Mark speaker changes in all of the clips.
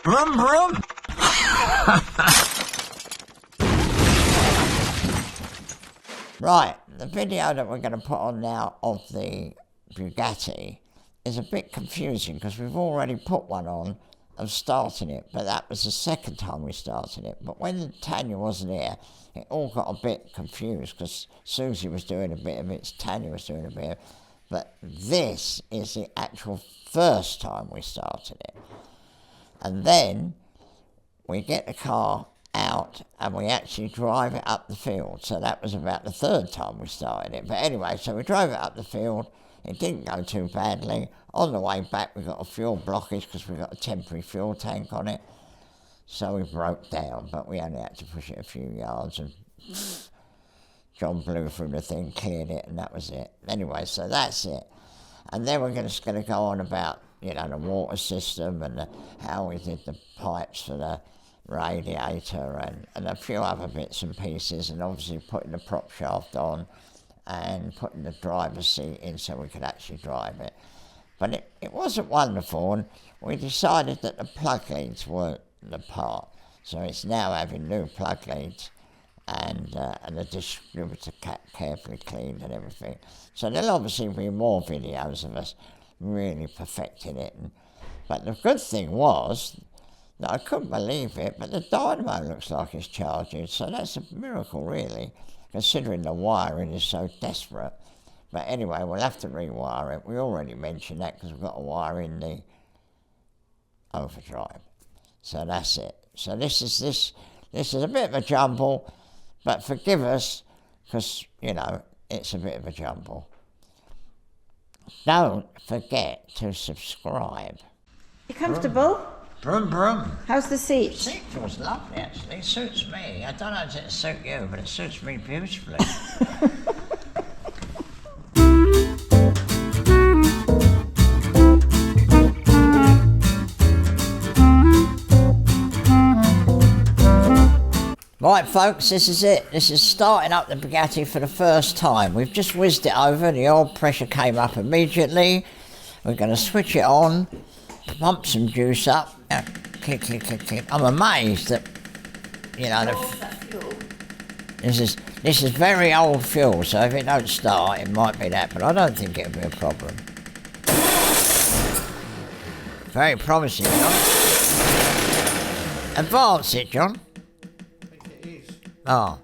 Speaker 1: Brum brum. Right, the video that we're going to put on now of the Bugatti is a bit confusing because we've already put one on of starting it, but that was the second time we started it. But when Tanya wasn't here, it all got a bit confused because Susie was doing a bit of it, Tanya was doing a bit of it. But this is the actual first time we started it. And then we get the car out and we actually drive it up the field. So that was about the third time we started it. But anyway, so we drove it up the field. It didn't go too badly. On the way back, we got a fuel blockage because we got a temporary fuel tank on it. So we broke down, but we only had to push it a few yards and John blew through the thing, cleared it, and that was it. Anyway, so that's it. And then we're just going to go on about, you know, the water system and how we did the pipes for the radiator and a few other bits and pieces, and obviously putting the prop shaft on and putting the driver's seat in so we could actually drive it. But it wasn't wonderful, and we decided that the plug leads weren't the part. So it's now having new plug leads and the distributor carefully cleaned and everything. So there'll obviously be more videos of us really perfecting it. But the good thing was that I couldn't believe it, but the dynamo looks like it's charging, so that's a miracle really, considering the wiring is so desperate. But anyway, we'll have to rewire it. We already mentioned that because we've got a wire in the overdrive. So that's it. So this is a bit of a jumble, but forgive us because, you know, it's a bit of a jumble. Don't forget to subscribe.
Speaker 2: You comfortable?
Speaker 1: Brum brum.
Speaker 2: How's the seat?
Speaker 1: The seat feels lovely actually. It suits me. I don't know if it suits you, but it suits me beautifully. Right folks, this is it. This is starting up the Bugatti for the first time. We've just whizzed it over, the oil pressure came up immediately. We're going to switch it on, pump some juice up, click, click, click, click. I'm amazed that, you know, this is very old fuel, so if it don't start, it might be that, but I don't think it'll be a problem. Very promising, John. Advance it, John. Oh.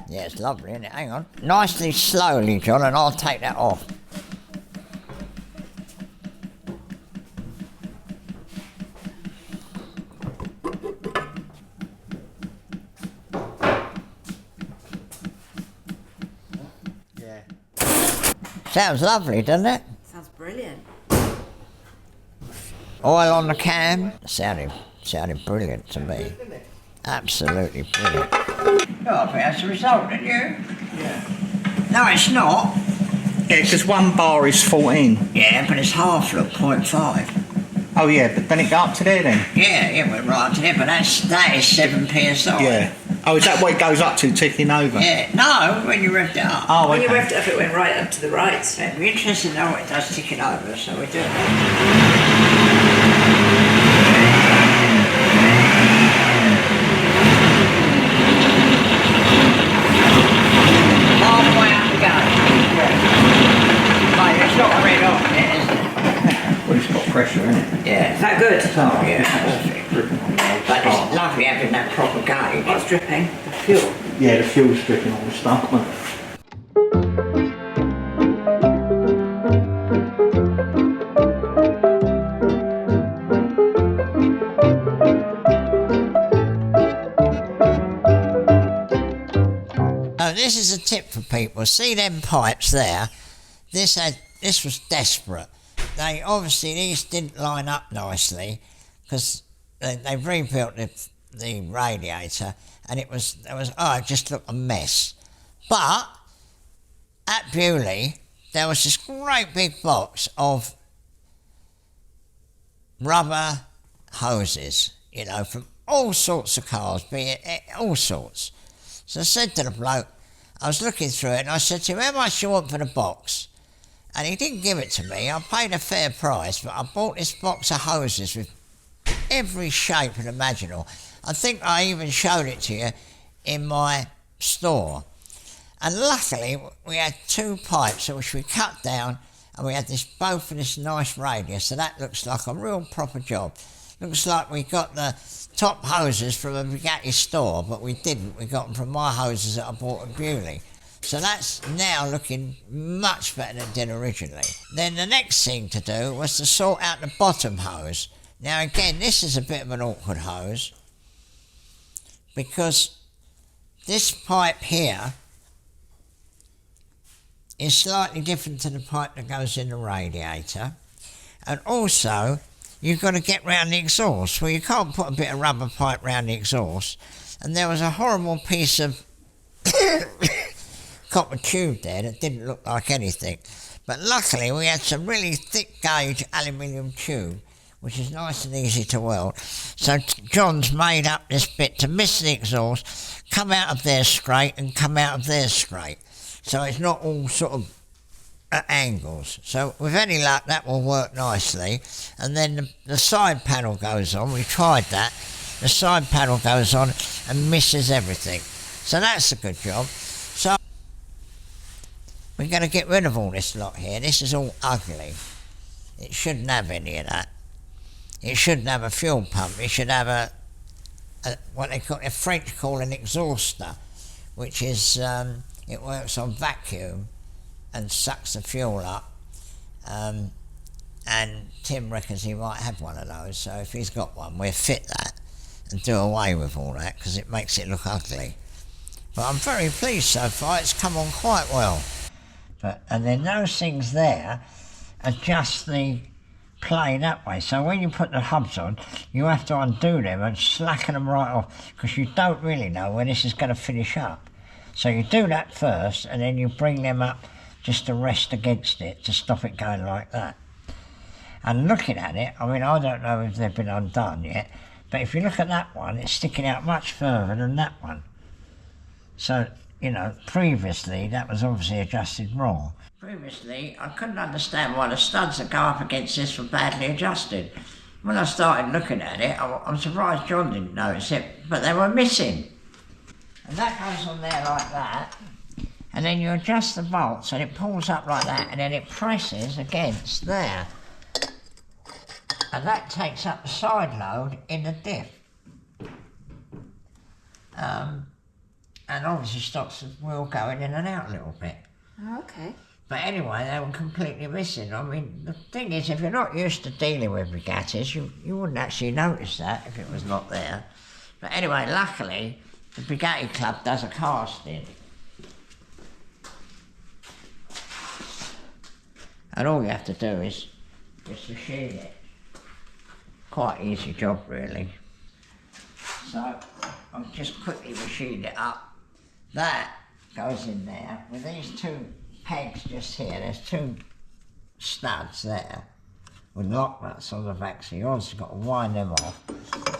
Speaker 1: Yeah, it's lovely, isn't it? Hang on. Nicely slowly, John, and I'll take that off. Sounds lovely, doesn't it?
Speaker 2: Sounds brilliant.
Speaker 1: Oil on the cam. Sounded brilliant to me. Absolutely brilliant. Oh, I think that's the result, didn't you?
Speaker 3: Yeah.
Speaker 1: No, it's not.
Speaker 3: Yeah, because one bar is 14.
Speaker 1: Yeah, but it's half, look, 0.5.
Speaker 3: Oh yeah, but then it got up to there then?
Speaker 1: Yeah, it went right up to there, but that is 7 PSI.
Speaker 3: Yeah. Oh, is that what it goes up to, ticking over?
Speaker 1: Yeah, no, when you revved it up.
Speaker 3: Oh,
Speaker 2: When
Speaker 3: okay.
Speaker 2: you revved it up, it went right up to the right.
Speaker 1: So it'd be interesting to know what it does ticking over, so we do it. Halfway up the go. Yeah. Right, it's not red off yet, is it?
Speaker 3: Well, it's got pressure in it.
Speaker 1: Yeah.
Speaker 2: Is that good?
Speaker 1: Oh, yeah, perfect. But it's lovely having that proper gauge.
Speaker 2: What's dripping? The fuel.
Speaker 3: Yeah, the fuel's dripping on the start.
Speaker 1: Oh, this is a tip for people. See them pipes there? This was desperate. These didn't line up nicely because they rebuilt the radiator and it just looked a mess. But at Bewley there was this great big box of rubber hoses, you know, from all sorts of cars, be it all sorts. So I said to the bloke, I was looking through it, and I said to him, how much do you want for the box? And he didn't give it to me. I paid a fair price, but I bought this box of hoses with every shape and imaginable. I think I even showed it to you in my store. And luckily, we had 2 pipes which we cut down, and we had both of this nice radius, so that looks like a real proper job. Looks like we got the top hoses from a Bugatti store, but we didn't. We got them from my hoses that I bought at Bewley. So that's now looking much better than it did originally. Then the next thing to do was to sort out the bottom hose. Now again, this is a bit of an awkward hose, because this pipe here is slightly different to the pipe that goes in the radiator. And also, you've got to get round the exhaust. Well, you can't put a bit of rubber pipe round the exhaust. And there was a horrible piece of copper tube there that didn't look like anything. But luckily, we had some really thick gauge aluminium tube, which is nice and easy to weld. So John's made up this bit to miss the exhaust, come out of there straight and come out of there straight. So it's not all sort of at angles. So with any luck, that will work nicely. And then the side panel goes on. We tried that. The side panel goes on and misses everything. So that's a good job. So we're going to get rid of all this lot here. This is all ugly. It shouldn't have any of that. It shouldn't have a fuel pump. It should have a what they call, a French call an exhauster, which is it works on vacuum and sucks the fuel up. And Tim reckons he might have one of those, so if he's got one, we'll fit that and do away with all that, because it makes it look ugly. But I'm very pleased so far. It's come on quite well. And then those things there adjust the play that way. So when you put the hubs on, you have to undo them and slacken them right off, because you don't really know when this is going to finish up. So you do that first, and then you bring them up just to rest against it to stop it going like that. And looking at it, I mean, I don't know if they've been undone yet, but if you look at that one, it's sticking out much further than that one. So, you know, previously that was obviously adjusted wrong. Previously, I couldn't understand why the studs that go up against this were badly adjusted. When I started looking at it, I'm surprised John didn't notice it, but they were missing. And that goes on there like that, and then you adjust the bolts and it pulls up like that, and then it presses against there. And that takes up the side load in the diff. And obviously stops the wheel going in and out a little bit.
Speaker 2: Oh, okay.
Speaker 1: But anyway, they were completely missing. I mean, the thing is, if you're not used to dealing with Bugattis, you wouldn't actually notice that if it was not there. But anyway, luckily, the Bugatti Club does a casting. And all you have to do is just machine it. Quite easy job, really. So I'll just quickly machine it up. That goes in there with these 2 pegs just here. There's 2 studs there with lock nuts on the back, so you obviously got to wind them off.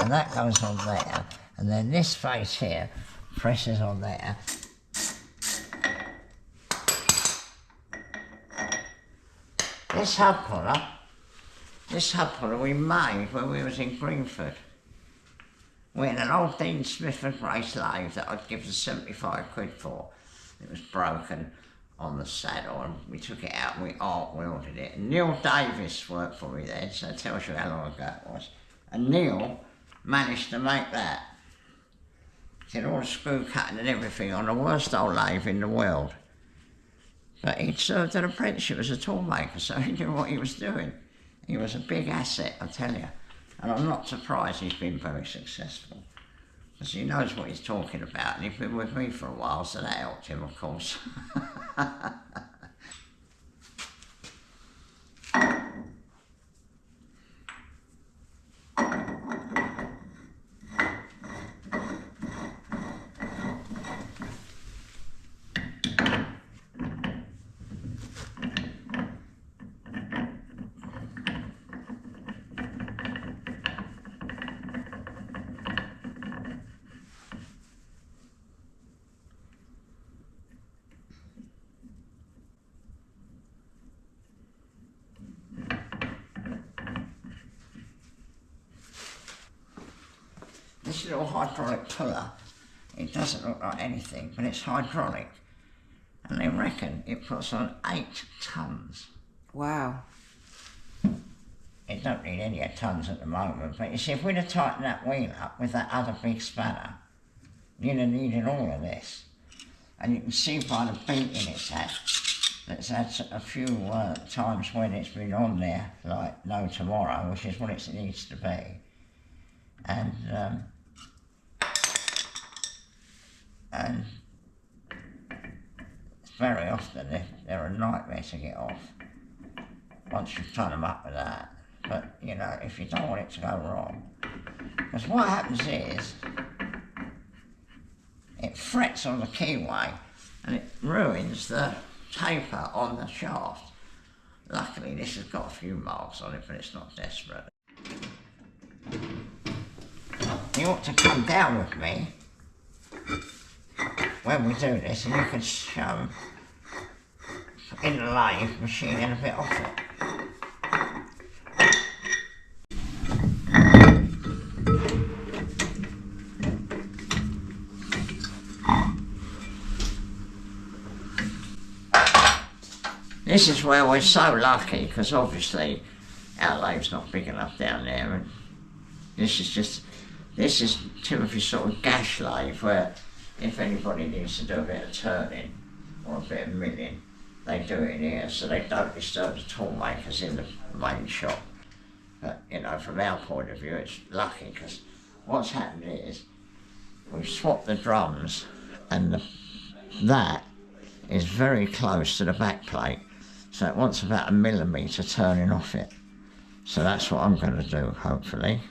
Speaker 1: And that goes on there. And then this face here presses on there. This hub puller we made when we was in Greenford. We had an old Dean Smith and Grace lathe that I'd given 75 quid for. It was broken on the saddle, and we took it out and we art welded it. And Neil Davis worked for me then, so it tells you how long ago it was. And Neil managed to make that. He did all the screw cutting and everything on the worst old lathe in the world. But he'd served an apprenticeship as a toolmaker, so he knew what he was doing. He was a big asset, I tell you. And I'm not surprised he's been very successful, because he knows what he's talking about, and he's been with me for a while, so that helped him, of course. this little hydraulic puller, it doesn't look like anything, but it's hydraulic. And they reckon it puts on 8 tons.
Speaker 2: Wow.
Speaker 1: It don't need any tons at the moment, but you see, if we'd have tightened that wheel up with that other big spanner, you'd have needed all of this. And you can see by the beating it's had, it's had a few times when it's been on there, like no tomorrow, which is what it needs to be. And very often they're a nightmare to get off once you've tied them up with that. But you know, if you don't want it to go wrong, because what happens is it frets on the keyway and it ruins the taper on the shaft. Luckily this has got a few marks on it, but it's not desperate. You ought to come down with me when we do this, and you can show in the lathe machine and a bit off it. This is where we're so lucky, because obviously our lathe's not big enough down there, and this is Timothy's sort of gash lathe, where if anybody needs to do a bit of turning or a bit of milling, they do it in here, so they don't disturb the tool makers in the main shop. But you know, from our point of view, it's lucky, because what's happened is we've swapped the drums, and that is very close to the back plate, so it wants about 1 millimetre turning off it. So that's what I'm going to do, hopefully.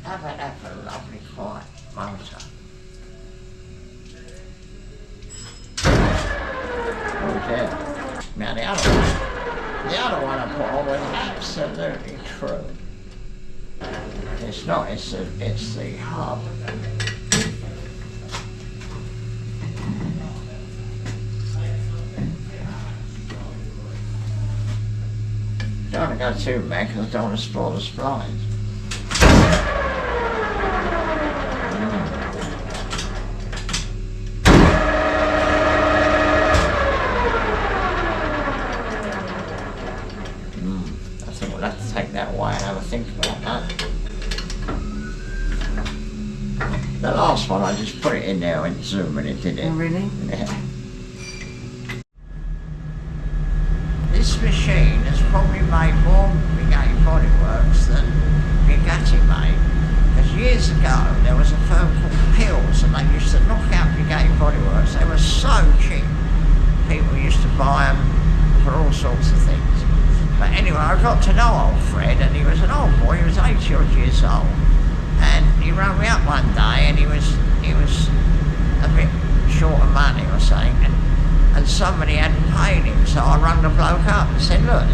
Speaker 1: How about that for a lovely quiet motor? Oh dear. Now the other one I put on was absolutely true. It's not, it's the hub. Don't want to go too mad because I don't want to spoil the splines. I think we'll have to take that away and have a think about that. The last one, I just put it in there and zoom and it did it.
Speaker 2: Oh, really?
Speaker 1: Yeah. This machine has probably made more Bugatti bodyworks than Bugatti made. Because years ago, there was a firm called Pills, and they used to knock out Bugatti bodyworks. They were so cheap. People used to buy them for all sorts of things. But anyway, I got to know old Fred, and he was an old boy. He was 80 odd years old, and he rang me up one day, and he was a bit short of money or something, and somebody hadn't paid him. So I rang the bloke up and said, "Look,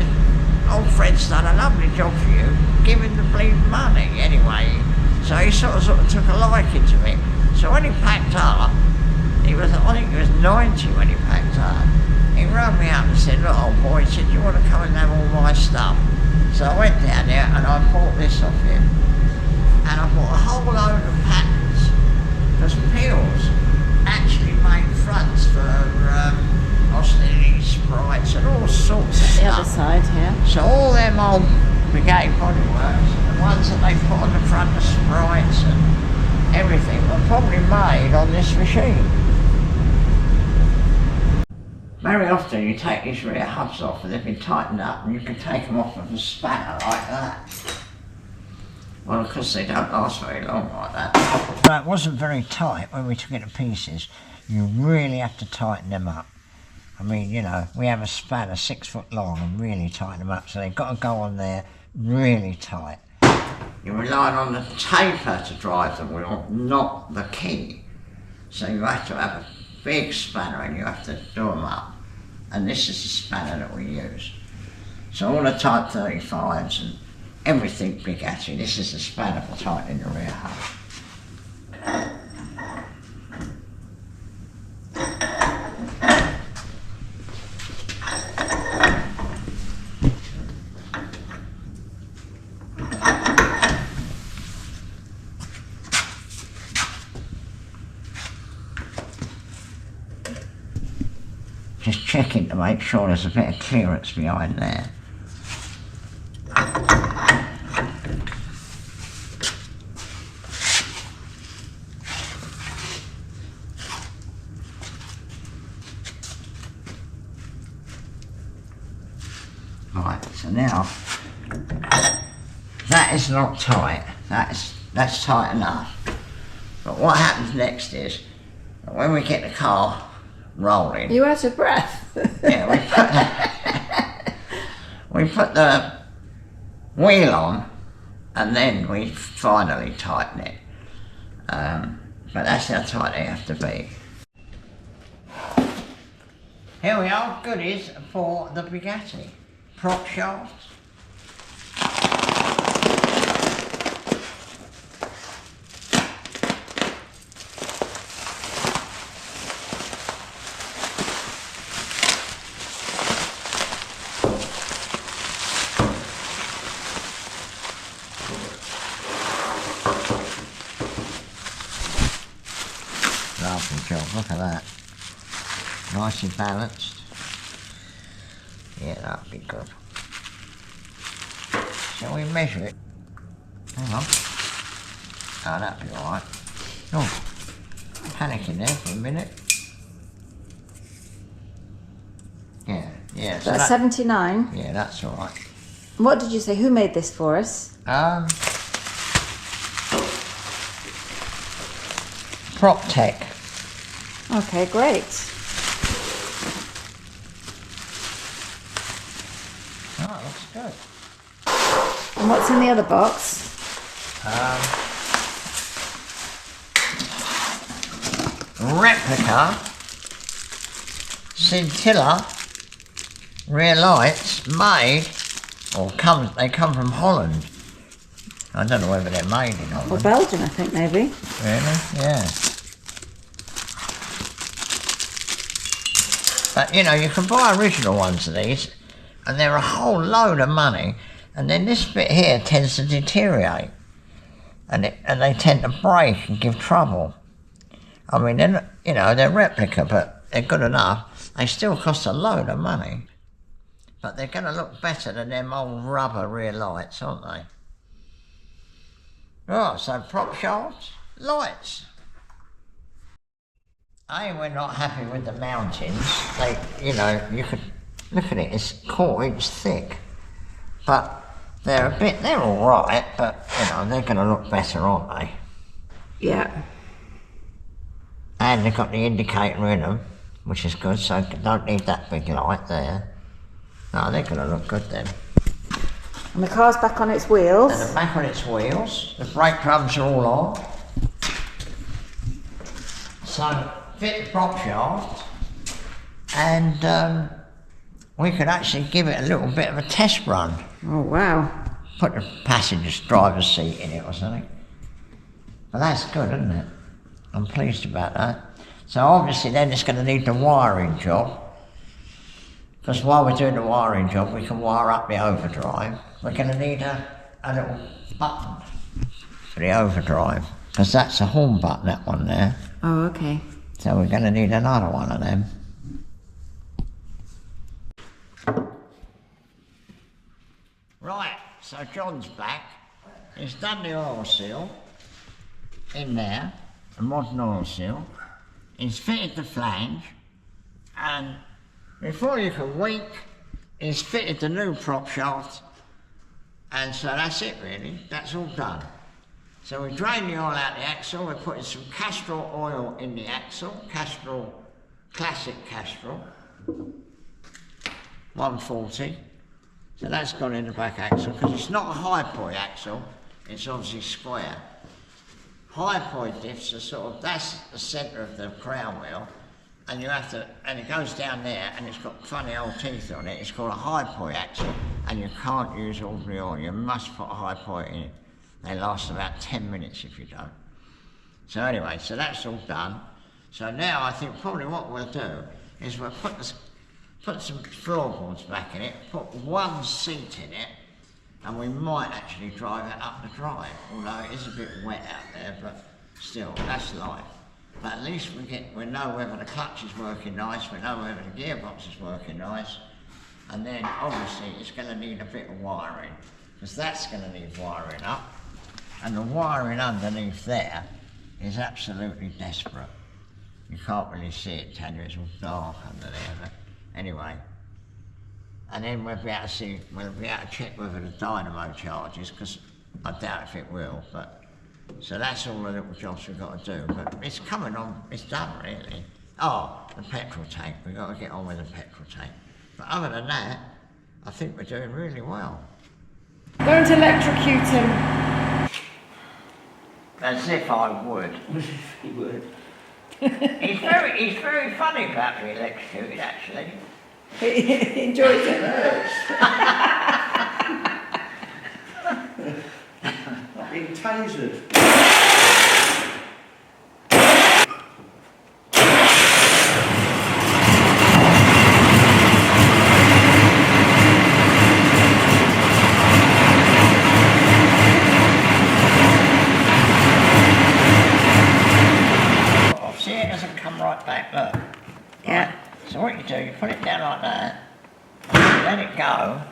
Speaker 1: old Fred's done a lovely job for you. Give him the bleeding money." Anyway, so he sort of took a liking to me. So when he packed up, I think he was 90 when he packed up. He rang me up and said, "Look, old boy," he said, "do you want to come and have all my stuff?" So I went down there and I bought this off him. And I bought a whole load of patterns, because Peels actually made fronts for hostilities, sprites and all sorts of
Speaker 2: The
Speaker 1: stuff.
Speaker 2: other side here.
Speaker 1: So all them old Bugatti bodyworks, the ones that they put on the front of sprites and everything, were probably made on this machine. Very often you take these rear hubs off and they've been tightened up, and you can take them off with a spanner like that. Well, of course they don't last very long like that. But it wasn't very tight when we took it to pieces. You really have to tighten them up. I mean, you know, we have a spanner 6 foot long and really tighten them up, so they've got to go on there really tight. You're relying on the taper to drive the wheel, not the key. So you have to have a big spanner and you have to do them up. And this is the spanner that we use. So all the Type 35s and everything Bugatti, this is the spanner for tightening the rear hub. Just checking to make sure there's a bit of clearance behind there. Right, so now that is not tight. That's tight enough. But what happens next is when we get the car rolling.
Speaker 2: You out of breath?
Speaker 1: Yeah, we put the wheel on and then we finally tighten it. But that's how tight they have to be. Here we are, goodies for the Bugatti. Prop shafts. Lovely job, look at that. Nicely balanced. Yeah, that'll be good. Shall we measure it? Hang on. Oh, that'll be alright. Oh, panicking there for a minute. Yeah. So
Speaker 2: That's 79.
Speaker 1: Yeah, that's alright.
Speaker 2: What did you say? Who made this for us?
Speaker 1: Prop Tech.
Speaker 2: Okay, great.
Speaker 1: Oh, looks good.
Speaker 2: And what's in the other box?
Speaker 1: Replica scintilla rear lights made, they come from Holland. I don't know whether they're made in Holland.
Speaker 2: Or Belgium, I think, maybe.
Speaker 1: Really? Yeah. But you know, you can buy original ones of these and they're a whole load of money, and then this bit here tends to deteriorate and they tend to break and give trouble. I mean, they're replica, but they're good enough. They still cost a load of money, but they're going to look better than them old rubber rear lights, aren't they? Oh, so prop shafts, lights. We're not happy with the mountings. You could look at it, it's 1/4 inch thick. But they're all right, but they're going to look better, aren't they?
Speaker 2: Yeah.
Speaker 1: And they've got the indicator in them, which is good, so don't need that big light there. No, they're going to look good then.
Speaker 2: And the car's back on its wheels.
Speaker 1: And they're back on its wheels. The brake drums are all on. So, fit the prop shaft, and we could actually give it a little bit of a test run.
Speaker 2: Oh, wow.
Speaker 1: Put the passenger's driver's seat in it or something. But that's good, isn't it? I'm pleased about that. So obviously then it's going to need the wiring job. Because while we're doing the wiring job, we can wire up the overdrive. We're going to need a little button for the overdrive. Because that's a horn button, that one there.
Speaker 2: Oh, okay.
Speaker 1: So we're going to need another one of them. Right, so John's back. He's done the oil seal in there, a modern oil seal. He's fitted the flange, and before you can wink, he's fitted the new prop shaft, and so that's it really, that's all done. So we drain the oil out the axle, we're putting some Castrol oil in the axle, Castrol, classic Castrol, 140. So that's gone in the back axle, because it's not a high point axle, it's obviously square. High point diffs are that's the centre of the crown wheel, and you have to, and it goes down there, and it's got funny old teeth on it. It's called a high point actually, and you can't use ordinary oil. You must put a high point in it. They last about 10 minutes if you don't. So anyway, so that's all done. So now I think probably what we'll do is we'll put some floorboards back in it, put one seat in it, and we might actually drive it up the drive, although it is a bit wet out there, but still, that's life. But at least we know whether the clutch is working nice, we know whether the gearbox is working nice, and then obviously it's going to need a bit of wiring, because that's going to need wiring up, and the wiring underneath there is absolutely desperate. You can't really see it, can you? It's all dark under there, but anyway. And then we'll be able to check whether the dynamo charges, because I doubt if it will, but so that's all the little jobs we've got to do, but it's coming on, it's done really. Oh, the petrol tank, we've got to get on with the petrol tank. But other than that, I think we're doing really well.
Speaker 2: Going to electrocute him.
Speaker 1: As if I would.
Speaker 3: He would.
Speaker 1: He's very funny about being electrocuted actually.
Speaker 2: He enjoys it.
Speaker 3: Like being tasered.
Speaker 1: See, it doesn't come right back, look.
Speaker 2: Yeah.
Speaker 1: Right? So what you do, you put it down like that, you let it go,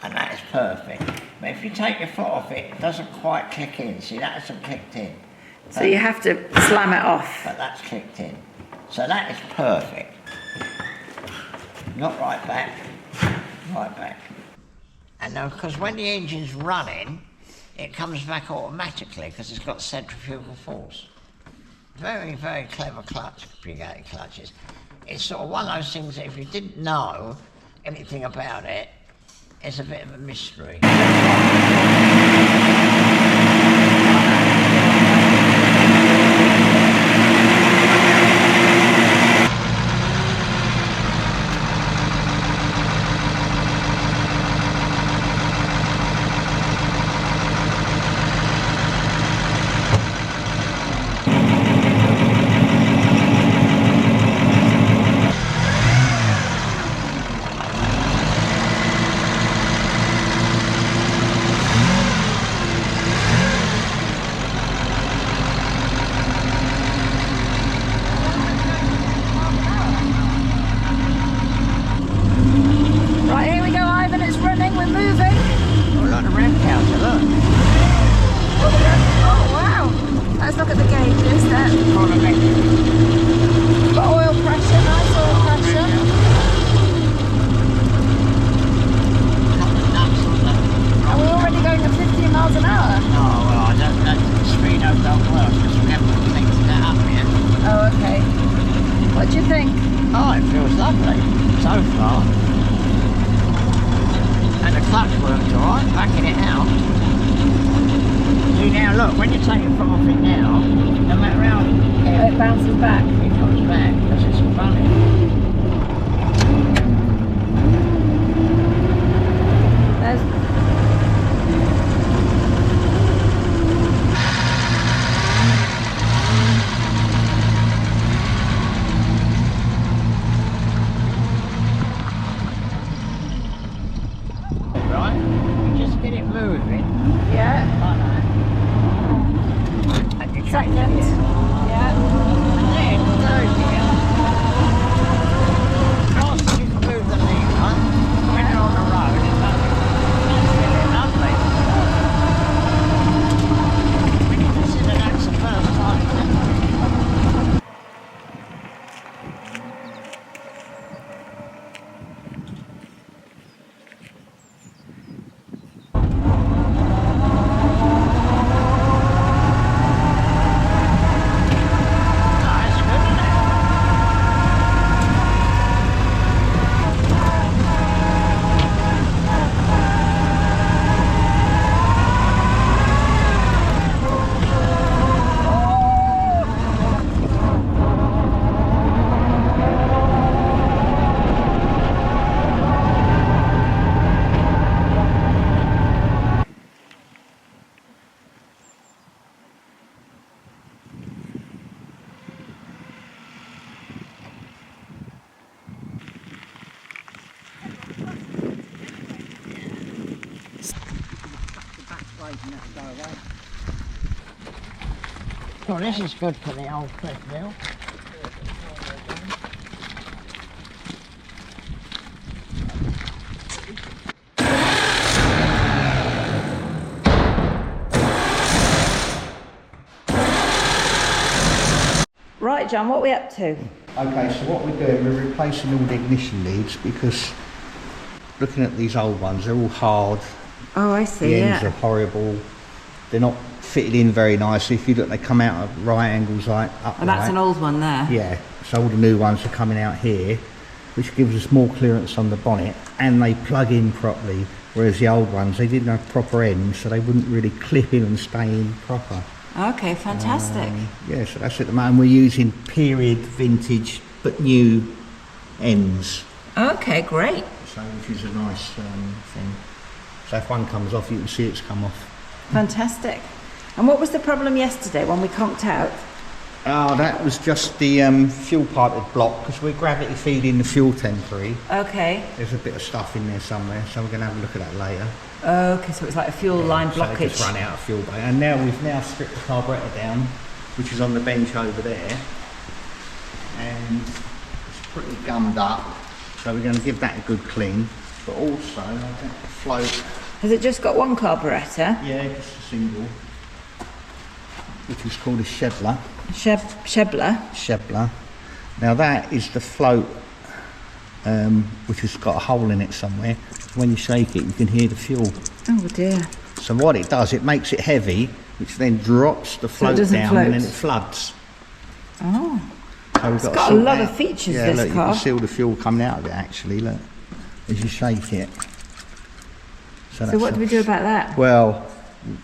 Speaker 1: and that is perfect. But if you take your foot off it, it doesn't quite click in. See, that hasn't clicked in.
Speaker 2: So you have to slam it off.
Speaker 1: But that's clicked in. So that is perfect. Not right back, right back. And now, because when the engine's running, it comes back automatically because it's got centrifugal force. Very, very clever clutch, Bugatti clutches. It's sort of one of those things that if you didn't know anything about it, it's a bit of a mystery. Second. Yeah. And then, third gear.
Speaker 3: making that go away.
Speaker 1: Well, this is good for the old cliff mill.
Speaker 2: Right, John, what are we up to?
Speaker 3: Okay, so what we're doing, we're replacing all the ignition leads because looking at these old ones, they're all hard.
Speaker 2: Oh, I see,
Speaker 3: The ends
Speaker 2: yeah.
Speaker 3: are horrible. They're not fitted in very nicely. If you look, they come out at right angles, like upright.
Speaker 2: And that's an old one there.
Speaker 3: Yeah, so all the new ones are coming out here, which gives us more clearance on the bonnet, and they plug in properly, whereas the old ones, they didn't have proper ends, so they wouldn't really clip in and stay in proper.
Speaker 2: Okay, fantastic.
Speaker 3: Yeah, so that's at the moment. We're using period, vintage, but new ends,
Speaker 2: Okay, great.
Speaker 3: so which is a nice thing. So if one comes off, you can see it's come off.
Speaker 2: Fantastic. And what was the problem yesterday when we conked out?
Speaker 3: Oh, that was just the fuel pipe had blocked because we're gravity feeding the fuel temporary.
Speaker 2: Okay.
Speaker 3: There's a bit of stuff in there somewhere, so we're going to have a look at that later.
Speaker 2: Okay, so it's like a fuel line
Speaker 3: So they just
Speaker 2: blockage.
Speaker 3: run out of fuel, and now we've stripped the carburetor down, which is on the bench over there, and it's pretty gummed up. So we're going to give that a good clean, but also I think the float.
Speaker 2: Has it just got one carburetor?
Speaker 3: Yeah, just a single, which is called a Shebler.
Speaker 2: Shebler.
Speaker 3: Now that is the float, which has got a hole in it somewhere. When you shake it, you can hear the fuel.
Speaker 2: Oh dear.
Speaker 3: So what it does, it makes it heavy, which then drops the float
Speaker 2: doesn't
Speaker 3: down
Speaker 2: float.
Speaker 3: and then it floods.
Speaker 2: Oh.
Speaker 3: So we've
Speaker 2: It's
Speaker 3: got,
Speaker 2: got
Speaker 3: to
Speaker 2: a
Speaker 3: sort
Speaker 2: lot
Speaker 3: that.
Speaker 2: of features,
Speaker 3: Yeah,
Speaker 2: this
Speaker 3: look,
Speaker 2: car.
Speaker 3: you can see all the fuel coming out of it actually, look, as you shake it.
Speaker 2: So what do we do about that?
Speaker 3: Well,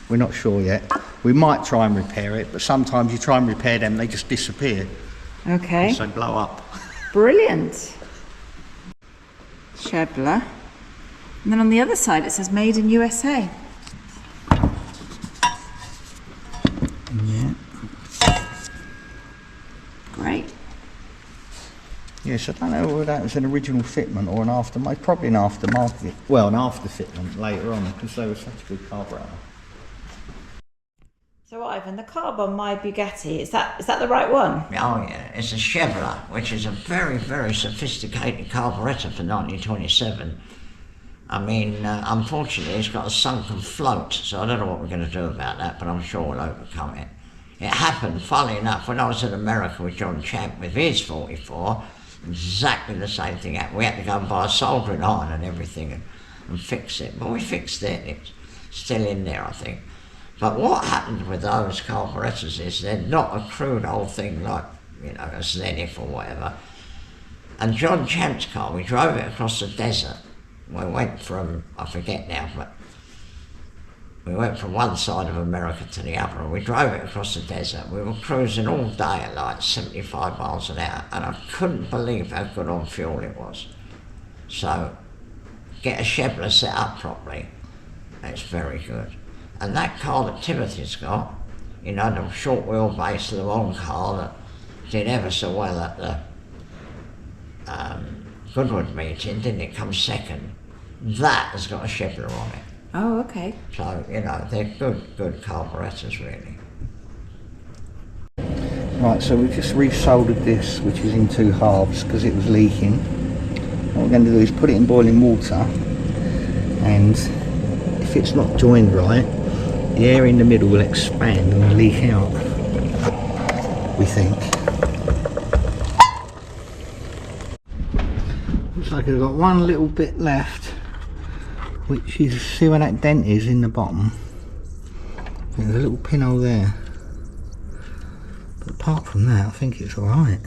Speaker 3: we're not sure yet. We might try and repair it, but sometimes you try and repair them, they just disappear.
Speaker 2: Okay.
Speaker 3: So blow up.
Speaker 2: Brilliant. Shebler. And then on the other side it says made in USA.
Speaker 3: Yeah.
Speaker 2: Great.
Speaker 3: Yes, I don't know whether that was an original fitment or an aftermarket. Probably an aftermarket. Well, an after fitment later on because they were such a good carburetor.
Speaker 2: So Ivan, the carb on my Bugatti, is that the right one?
Speaker 1: Oh yeah, it's a Chevrolet, which is a very, very sophisticated carburetor for 1927. I mean, unfortunately, it's got a sunken float, so I don't know what we're going to do about that, but I'm sure we'll overcome it. It happened, funnily enough, when I was in America with John Champ with his 44, exactly the same thing happened. We had to go and buy a soldering iron and everything and fix it, but we fixed it. It's still in there, I think. But what happened with those carburetors is they're not a crude old thing like, you know, a Zenith or whatever. And John Champ's car, we drove it across the desert. We went from, I forget now, but we went from one side of America to the other, and we drove it across the desert. We were cruising all day at like 75 miles an hour, and I couldn't believe how good on fuel it was. So, get a Chevrolet set up properly, it's very good. And that car that Timothy's got, you know, the short wheelbase Le Mans car that did ever so well at the Goodwood meeting, didn't it, come second? That has got a Chevrolet on it.
Speaker 2: Oh, okay.
Speaker 1: So, you know, they're good carburetors, really.
Speaker 3: Right, so we've just resoldered this, which is in two halves because it was leaking. What we're going to do is put it in boiling water, and if it's not joined right, the air in the middle will expand and leak out, we think. Looks like I've got one little bit left, which is, see where that dent is in the bottom? There's a little pinhole there. But apart from that, I think it's alright.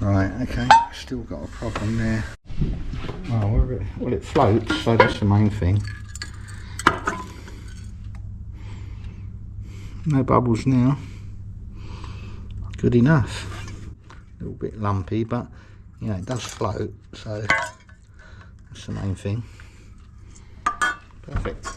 Speaker 3: Right, okay, still got a problem there. Well, it floats, so that's the main thing. No bubbles now. Good enough. A little bit lumpy, but you know, it does float, so that's the main thing. Perfect.